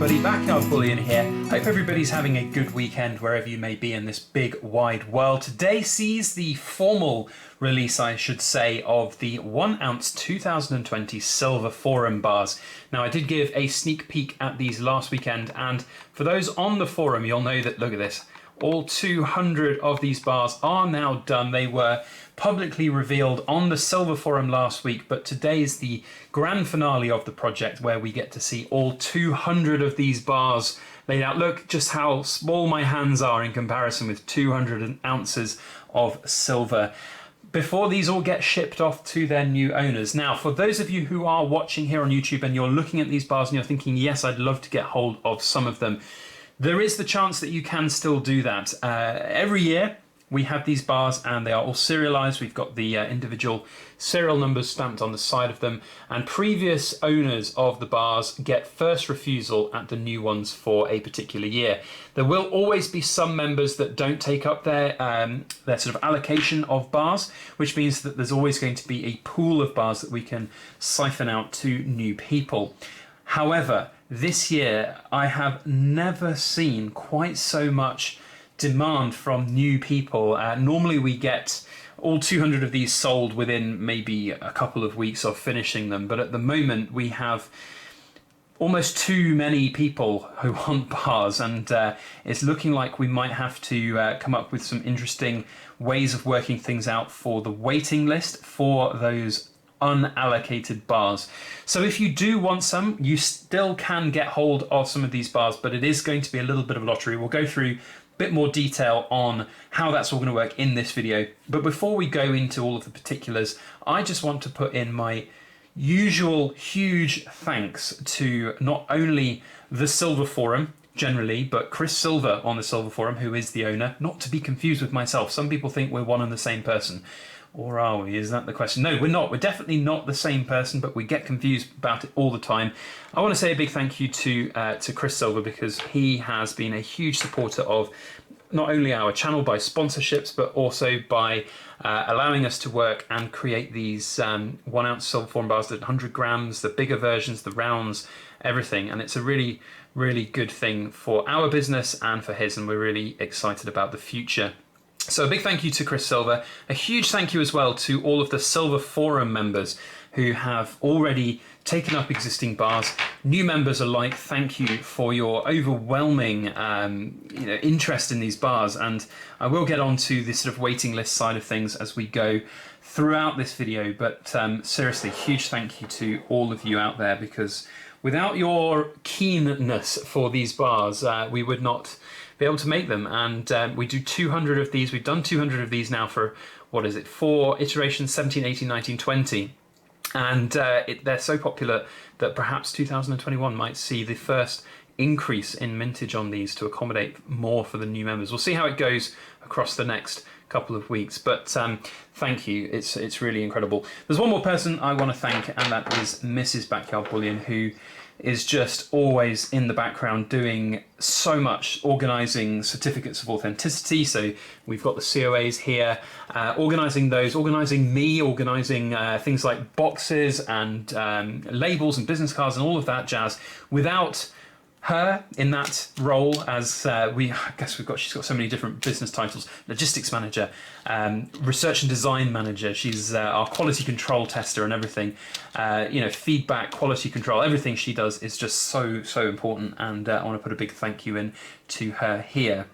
everybody, Backyard Bullion here. Hope everybody's having a good weekend wherever you may be in this big wide world. Today sees the formal release, I should say, of the 1 ounce 2020 Silver Forum bars. Now I did give a sneak peek at these last weekend, and for those on the forum you'll know that, look at this, all 200 of these bars are now done. They were publicly revealed on the Silver Forum last week, but today is the grand finale of the project where we get to see all 200 of these bars laid out. Look just how small my hands are in comparison with 200 ounces of silver before these all get shipped off to their new owners. Now, for those of you who are watching here on YouTube and you're looking at these bars and you're thinking, yes, I'd love to get hold of some of them, there is the chance that you can still do that. Every year we have these bars and they are all serialized. We've got the individual serial numbers stamped on the side of them, and previous owners of the bars get first refusal at the new ones for a particular year. There will always be some members that don't take up their sort of allocation of bars, which means that there's always going to be a pool of bars that we can siphon out to new people. However, this year I have never seen quite so much demand from new people. Normally we get all 200 of these sold within maybe a couple of weeks of finishing them, but at the moment we have almost too many people who want bars, and it's looking like we might have to come up with some interesting ways of working things out for the waiting list for those unallocated bars. So if you do want some, you still can get hold of some of these bars, but it is going to be a little bit of a lottery. We'll go through a bit more detail on how that's all going to work in this video. But before we go into all of the particulars, I just want to put in my usual huge thanks to not only the Silver Forum generally, but Chris Silver on the Silver Forum, who is the owner, not to be confused with myself. Some people think we're one and the same person. Or are we? Is that the question? No, we're not. We're definitely not the same person, but we get confused about it all the time. I want to say a big thank you to Chris Silver, because he has been a huge supporter of not only our channel by sponsorships, but also by allowing us to work and create these 1 ounce Silver Forum bars, the 100 grams, the bigger versions, the rounds, everything. And it's a really, really good thing for our business and for his, and we're really excited about the future. So a big thank you to Chris Silver. A huge thank you as well to all of the Silver Forum members who have already taken up existing bars. New members alike, thank you for your overwhelming interest in these bars. And I will get on to this sort of waiting list side of things as we go throughout this video. But seriously, huge thank you to all of you out there, because without your keenness for these bars, we would not be able to make them. And we do 200 of these. We've done 200 of these now for, what is it, 4 iterations, 17, 18, 19, 20. And they're so popular that perhaps 2021 might see the first increase in mintage on these to accommodate more for the new members. We'll see how it goes across the next couple of weeks, but thank you. It's really incredible. There's one more person I want to thank, and that is Mrs. Backyard Bullion, who is just always in the background doing so much, organising certificates of authenticity. So we've got the COAs here, organising those, organising me, organising things like boxes and labels and business cards and all of that jazz. Without her in that role, as she's got so many different business titles: logistics manager, research and design manager. She's our quality control tester and everything. Feedback, quality control, everything she does is just so important. And I want to put a big thank you in to her here.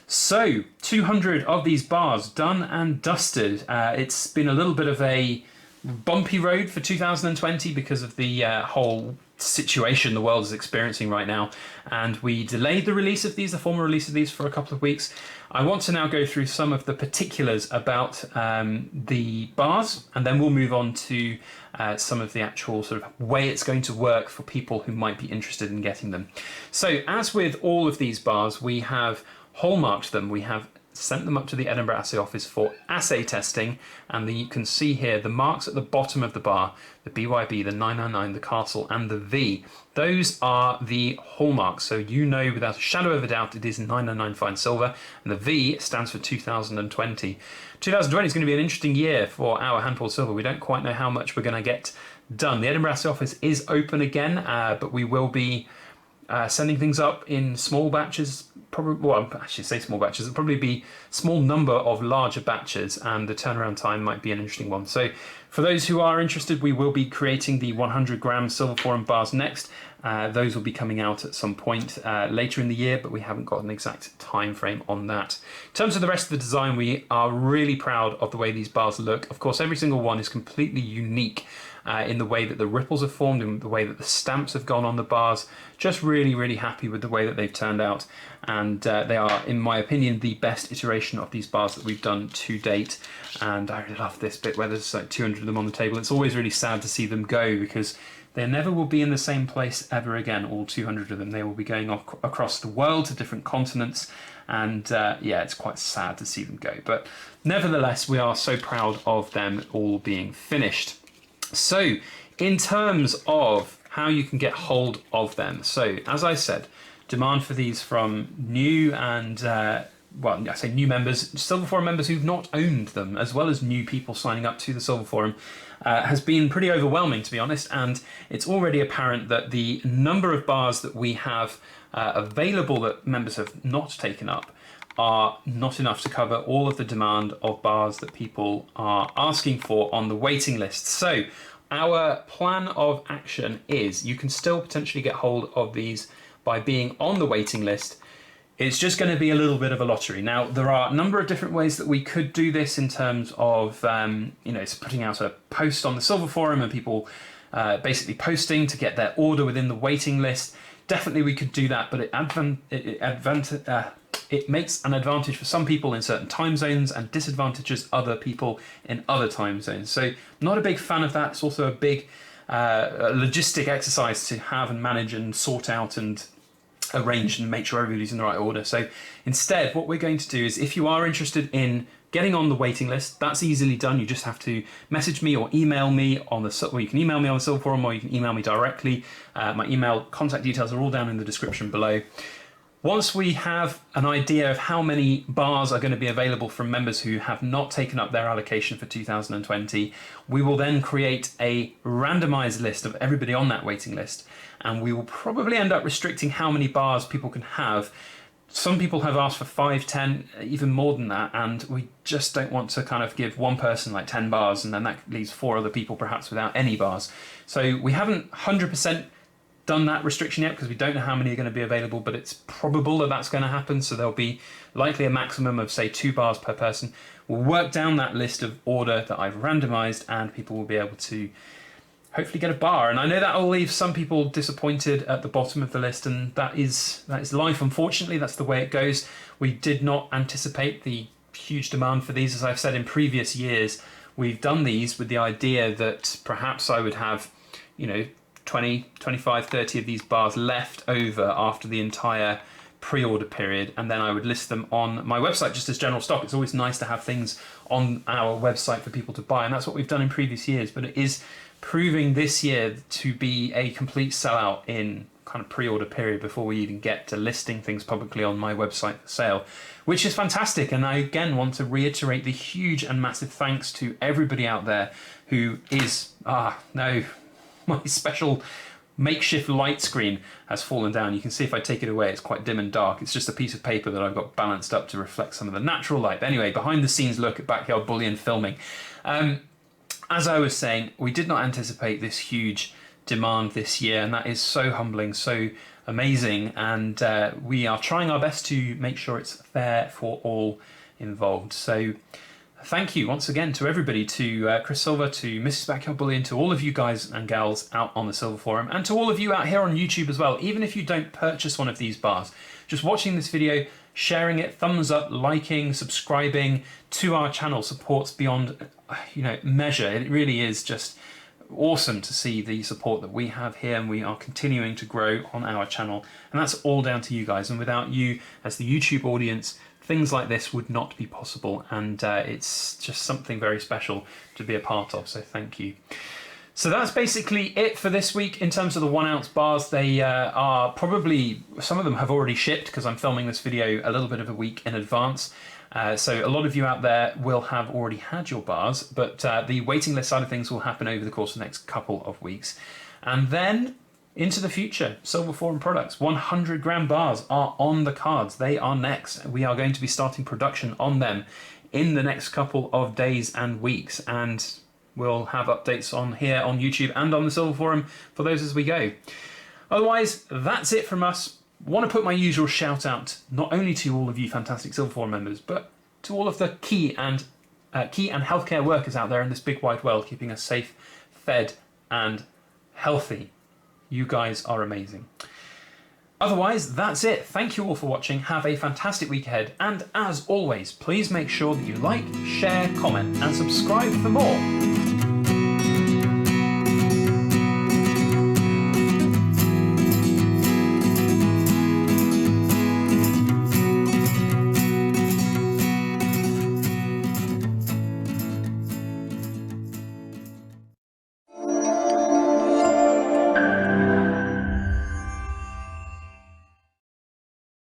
So 200 of these bars done and dusted. It's been a little bit of a bumpy road for 2020 because of the whole situation the world is experiencing right now, and we delayed the release of these, the formal release of these, for a couple of weeks. I want to now go through some of the particulars about the bars, and then we'll move on to some of the actual sort of way it's going to work for people who might be interested in getting them. So as with all of these bars, we have hallmarked them. We have sent them up to the Edinburgh Assay Office for assay testing, and you can see here the marks at the bottom of the bar, the BYB, the 999, the Castle and the V. Those are the hallmarks, so you know without a shadow of a doubt it is 999 fine silver, and the V stands for 2020. 2020 is going to be an interesting year for our hand-pulled silver. We don't quite know how much we're going to get done. The Edinburgh Assay Office is open again, but we will be sending things up in small batches. Probably, well, I should say small batches. It'll probably be small number of larger batches, and the turnaround time might be an interesting one. So for those who are interested, we will be creating the 100-gram Silver Forum bars next. Those will be coming out at some point later in the year, but we haven't got an exact time frame on that. In terms of the rest of the design, we are really proud of the way these bars look. Of course, every single one is completely unique in the way that the ripples are formed, in the way that the stamps have gone on the bars. Just really, really happy with the way that they've turned out. And they are, in my opinion, the best iteration of these bars that we've done to date. And I really love this bit where there's like 200 of them on the table. It's always really sad to see them go because they never will be in the same place ever again, all 200 of them. They will be going across the world to different continents. And yeah, it's quite sad to see them go. But nevertheless, we are so proud of them all being finished. So in terms of how you can get hold of them, so as I said, demand for these from new and well, I say new members, Silver Forum members who've not owned them, as well as new people signing up to the Silver Forum, has been pretty overwhelming, to be honest. And it's already apparent that the number of bars that we have available that members have not taken up are not enough to cover all of the demand of bars that people are asking for on the waiting list. So our plan of action is you can still potentially get hold of these by being on the waiting list. It's just going to be a little bit of a lottery. Now, there are a number of different ways that we could do this in terms of, you know, putting out a post on the Silver Forum and people basically posting to get their order within the waiting list. Definitely we could do that, but it makes an advantage for some people in certain time zones and disadvantages other people in other time zones. So not a big fan of that. It's also a big logistic exercise to have and manage and sort out and arrange and make sure everybody's in the right order. So instead, what we're going to do is, if you are interested in getting on the waiting list, that's easily done. You just have to message me or email me on the, or you can email me on the Silver Forum, or you can email me directly. My email contact details are all down in the description below. Once we have an idea of how many bars are going to be available from members who have not taken up their allocation for 2020, we will then create a randomized list of everybody on that waiting list, and we will probably end up restricting how many bars people can have. Some people have asked for 5, 10, even more than that, and we just don't want to kind of give one person like 10 bars and then that leaves 4 other people perhaps without any bars. So we haven't 100% done that restriction yet because we don't know how many are going to be available, but it's probable that that's going to happen. So there'll be likely a maximum of, say, 2 bars per person. We'll work down that list of order that I've randomized, and people will be able to hopefully get a bar. And I know that will leave some people disappointed at the bottom of the list, and that is life. Unfortunately, that's the way it goes. We did not anticipate the huge demand for these. As I've said in previous years, we've done these with the idea that perhaps I would have, you know, 20, 25, 30 of these bars left over after the entire pre-order period, and then I would list them on my website just as general stock. It's always nice to have things on our website for people to buy, and that's what we've done in previous years, but it is proving this year to be a complete sellout in kind of pre-order period before we even get to listing things publicly on my website for sale, which is fantastic. And I again want to reiterate the huge and massive thanks to everybody out there who is, my special makeshift light screen has fallen down. You can see if I take it away, it's quite dim and dark. It's just a piece of paper that I've got balanced up to reflect some of the natural light. But anyway, behind the scenes look at Backyard Bullion filming. As I was saying, we did not anticipate this huge demand this year, and that is so humbling, so amazing. And we are trying our best to make sure it's fair for all involved. So thank you once again to everybody, to Chris Silver, to Mrs. Backyard Bullion, to all of you guys and gals out on the Silver Forum, and to all of you out here on YouTube as well. Even if you don't purchase one of these bars, just watching this video, sharing it, thumbs up, liking, subscribing to our channel supports beyond, measure. It really is just awesome to see the support that we have here, and we are continuing to grow on our channel, and that's all down to you guys. And without you as the YouTube audience, things like this would not be possible, and it's just something very special to be a part of, so thank you. So that's basically it for this week in terms of the 1 ounce bars. They are probably, some of them have already shipped because I'm filming this video a little bit of a week in advance. So a lot of you out there will have already had your bars, but the waiting list side of things will happen over the course of the next couple of weeks. And then into the future, Silver Forum products. 100 gram bars are on the cards. They are next. We are going to be starting production on them in the next couple of days and weeks, and we'll have updates on here on YouTube and on the Silver Forum for those as we go. Otherwise, that's it from us. Want to put my usual shout out not only to all of you fantastic Silver Forum members, but to all of the key and healthcare workers out there in this big wide world, keeping us safe, fed, and healthy. You guys are amazing. Otherwise, that's it. Thank you all for watching. Have a fantastic week ahead. And as always, please make sure that you like, share, comment, and subscribe for more.